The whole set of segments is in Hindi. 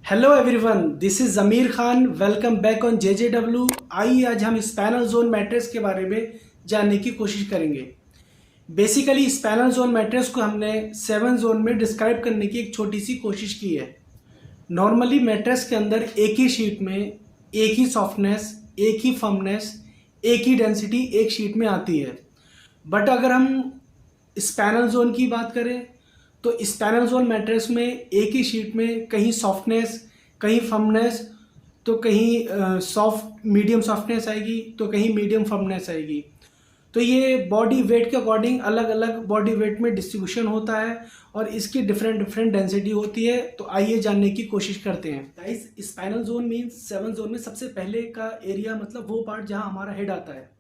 Hello everyone, this is Zameer Khan. Welcome back on JJW। आइए आज हम स्पैनल जोन मैट्रेस के बारे में जानने की कोशिश करेंगे। बेसिकली स्पैनल जोन मैट्रेस को हमने 7 जोन में डिस्क्राइब करने की एक छोटी सी कोशिश की है। नॉर्मली मैट्रेस के अंदर एक ही शीट में एक ही सॉफ्टनेस, एक ही फर्मनेस, एक ही डेंसिटी एक शीट में आती है। बट अगर हम स्पैनल जोन की बात करें तो स्पैनल जोन मैट्रेस में एक ही शीट में कहीं सॉफ्टनेस, कहीं फर्मनेस, तो कहीं सॉफ्ट मीडियम सॉफ्टनेस आएगी, तो कहीं मीडियम फर्मनेस आएगी। तो ये बॉडी वेट के अकॉर्डिंग अलग अलग बॉडी वेट में डिस्ट्रीब्यूशन होता है और इसकी डिफरेंट डिफरेंट डेंसिटी होती है। तो आइए जानने की कोशिश करते हैं। Guys, spinal zone means 7 zone में सबसे पहले का एरिया मतलब वो पार्ट जहां हमारा हेड आता है,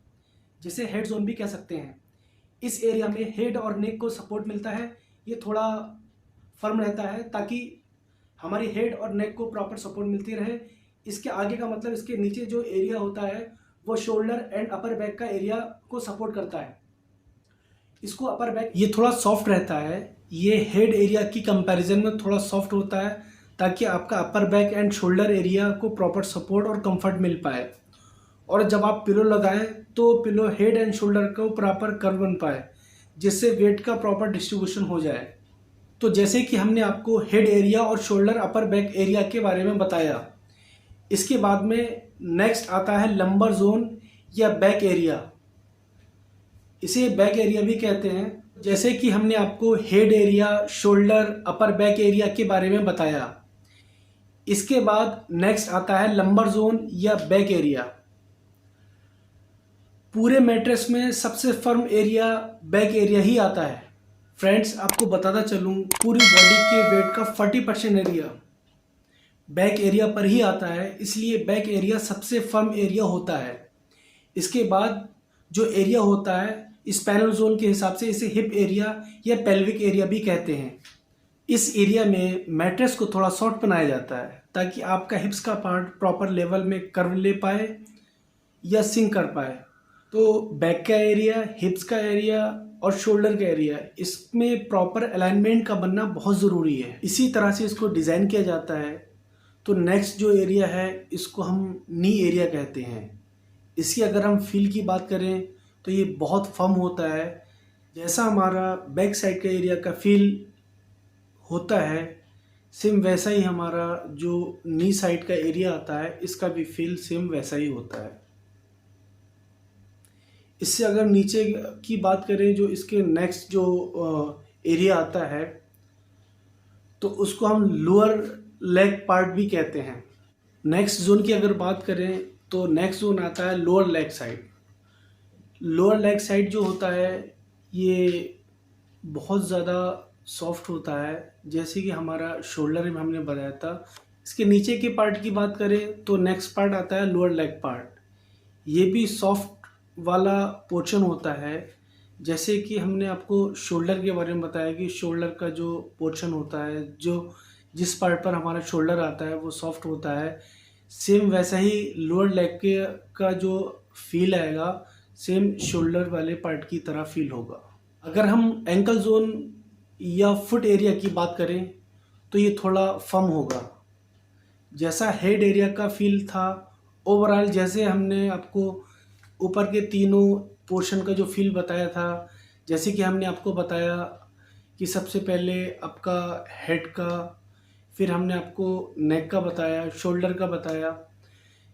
जिसे हेड जोन भी कह सकते हैं। इस एरिया में हेड और नेक को सपोर्ट मिलता है। ये थोड़ा फर्म रहता है ताकि हमारी हेड और नेक को प्रॉपर सपोर्ट मिलती रहे। इसके आगे का मतलब इसके नीचे जो एरिया होता है वो शोल्डर एंड अपर बैक का एरिया को सपोर्ट करता है। इसको अपर बैक ये थोड़ा सॉफ्ट रहता है। ये हेड एरिया की कंपैरिजन में थोड़ा सॉफ्ट होता है ताकि आपका upper back and shoulder area को प्रॉपर सपोर्ट और कंफर्ट मिल पाए। और जब आप पिलो लगाएं तो पिलो हेड एंड शोल्डर को प्रॉपर कर्व बन पाए, जिससे वेट का प्रॉपर डिस्ट्रीब्यूशन हो जाए। तो जैसे कि हमने आपको हेड एरिया और शोल्डर अपर बैक एरिया के बारे में बताया, इसके बाद में नेक्स्ट आता है लंबर जोन या बैक एरिया। इसे बैक एरिया भी कहते हैं। जैसे कि हमने आपको head area, shoulder, upper back area के बारे में बताया, इसके बाद नेक्स्ट आता है लंबर जोन या बैक एरिया। पूरे मैट्रेस में सबसे फर्म एरिया बैक एरिया ही आता है। फ्रेंड्स, आपको बताता चलूँ, पूरी बॉडी के वेट का 40% एरिया बैक एरिया पर ही आता है, इसलिए बैक एरिया सबसे फर्म एरिया होता है। इसके बाद जो एरिया होता है स्पाइनल जोन के हिसाब से इसे हिप एरिया या पेल्विक एरिया भी कहते हैं। इस एरिया में मैट्रेस को थोड़ा सॉफ्ट बनाया जाता है ताकि आपका हिप्स का पार्ट प्रॉपर लेवल में कर्व ले पाए या सिंक कर पाए। तो बैक का एरिया, हिप्स का एरिया और शोल्डर का एरिया, इसमें प्रॉपर अलाइनमेंट का बनना बहुत ज़रूरी है। इसी तरह से इसको डिज़ाइन किया जाता है। तो नेक्स्ट जो एरिया है इसको हम नी एरिया कहते हैं। इसकी अगर हम फील की बात करें तो ये बहुत फर्म होता है। जैसा हमारा बैक साइड का एरिया का फील होता है, सेम वैसा ही हमारा जो नी साइड का एरिया आता है इसका भी फील सेम वैसा ही होता है। इससे अगर नीचे की बात करें, जो इसके नेक्स्ट जो एरिया आता है तो उसको हम लोअर लेग पार्ट भी कहते हैं। नेक्स्ट जोन की अगर बात करें तो नेक्स्ट जोन आता है lower leg side. Lower leg side जो होता है ये बहुत ज़्यादा सॉफ्ट होता है, जैसे कि हमारा शोल्डर में हमने बताया था। इसके नीचे के पार्ट की बात करें तो नेक्स्ट पार्ट आता है लोअर लेग पार्ट। ये भी सॉफ्ट वाला पोर्शन होता है। जैसे कि हमने आपको शोल्डर के बारे में बताया कि शोल्डर का जो पोर्शन होता है, जो जिस पार्ट पर हमारा शोल्डर आता है वो सॉफ्ट होता है, सेम वैसा ही लोअर लेग के का जो फील आएगा सेम शोल्डर वाले पार्ट की तरह फील होगा। अगर हम एंकल जोन या फुट एरिया की बात करें तो ये थोड़ा फर्म होगा। जैसा हेड एरिया का फील था ओवरऑल, जैसे हमने आपको ऊपर के तीनों पोर्शन का जो फील बताया था, जैसे कि हमने आपको बताया कि सबसे पहले आपका हेड का, फिर हमने आपको नेक का बताया, शोल्डर का बताया।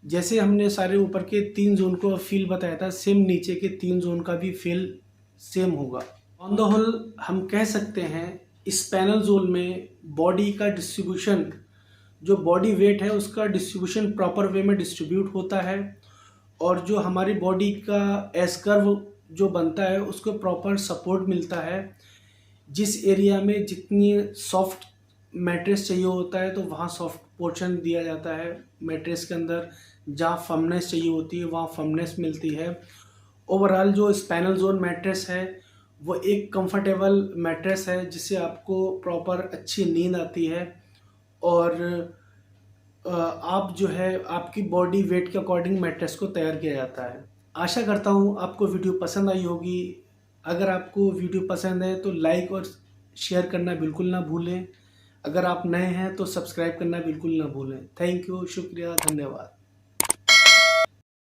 जैसे हमने सारे ऊपर के 3 जोन को फील बताया था, सेम नीचे के 3 जोन का भी फील सेम होगा। ऑन द होल हम कह सकते हैं स्पैनल जोन में बॉडी का डिस्ट्रीब्यूशन, जो बॉडी वेट है उसका डिस्ट्रीब्यूशन प्रॉपर वे में डिस्ट्रीब्यूट होता है और जो हमारी बॉडी का एस कर्व जो बनता है उसको प्रॉपर सपोर्ट मिलता है। जिस एरिया में जितनी सॉफ्ट मैट्रेस चाहिए होता है तो वहाँ सॉफ्ट पोर्शन दिया जाता है मैट्रेस के अंदर। जहाँ फर्मनेस चाहिए होती है वहाँ फर्मनेस मिलती है। ओवरऑल जो स्पाइनल जोन मैट्रेस है वो एक कंफर्टेबल मैट्रेस है जिससे आपको प्रॉपर अच्छी नींद आती है और आप जो है आपकी बॉडी वेट के अकॉर्डिंग मैट्रेस को तैयार किया जाता है। आशा करता हूँ आपको वीडियो पसंद आई होगी। अगर आपको वीडियो पसंद है तो लाइक और शेयर करना बिल्कुल ना भूलें। अगर आप नए हैं तो सब्सक्राइब करना बिल्कुल ना भूलें। थैंक यू, शुक्रिया, धन्यवाद।